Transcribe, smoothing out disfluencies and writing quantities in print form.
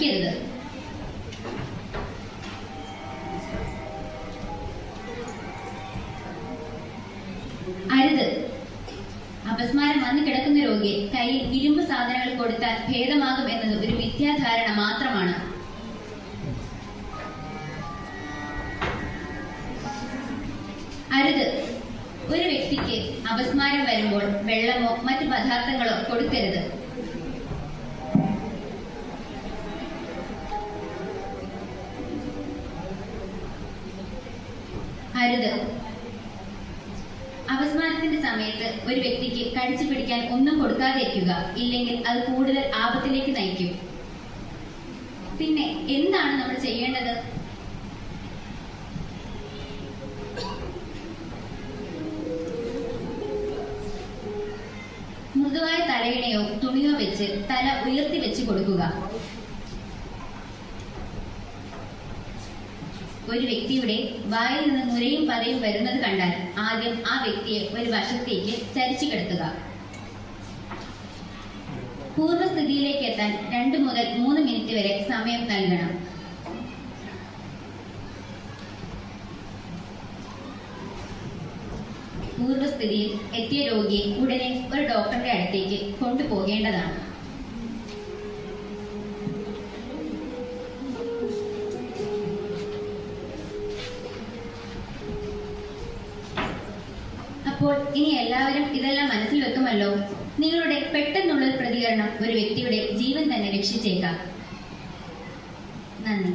ശ്രമിക്കരുത്. അരുത്. അപസ്മാരം വന്നു കിടക്കുന്ന രോഗിയെ കയ്യിൽ ഇരുമ്പ് സാധനങ്ങൾ കൊടുത്താൽ ഭേദമാകും എന്നത് ഒരു മിഥ്യാധാരണ മാത്രമാണ്. അരുത്. ഒരു വ്യക്തിക്ക് അപസ്മാരം വരുമ്പോൾ വെള്ളമോ മറ്റു പദാർത്ഥങ്ങളോ കൊടുക്കരുത്. അരുത്. അപസ്മാരത്തിന്റെ സമയത്ത് ഒരു വ്യക്തിക്ക് കടിച്ചു പിടിക്കാൻ ഒന്നും കൊടുക്കാതിരിക്കുക, ഇല്ലെങ്കിൽ അത് കൂടുതൽ ആപത്തിലേക്ക് നയിക്കും. പിന്നെ എന്താണ് നമ്മൾ ചെയ്യേണ്ടത്? മൃദുവായ തലയിണയോ തുണിയോ വെച്ച് തല ഉയർത്തി വെച്ച് കൊടുക്കുക. ഒരു വ്യക്തിയുടെ വായിൽ നിന്ന് നുരയും പതയും വരുന്നത് കണ്ടാൽ ആദ്യം ആ വ്യക്തിയെ ഒരു വശത്തേക്ക് ചരിച്ചു കിടത്തുക. പൂർവ്വസ്ഥിതിയിലേക്ക് എത്താൻ 2 മുതൽ 3 മിനിറ്റ് വരെ സമയം നൽകണം. പൂർവ്വസ്ഥിതിയിൽ എത്തിയ രോഗിയെ ഉടനെ ഒരു ഡോക്ടറുടെ അടുത്തേക്ക് കൊണ്ടുപോകേണ്ടതാണ്. അപ്പോൾ ഇനി എല്ലാവരും ഇതെല്ലാം മനസ്സിൽ വെക്കുമല്ലോ. നിങ്ങളുടെ പെട്ടെന്നുള്ളൊരു പ്രതികരണം ഒരു വ്യക്തിയുടെ ജീവൻ തന്നെ രക്ഷിച്ചേക്കാം. നന്ദി.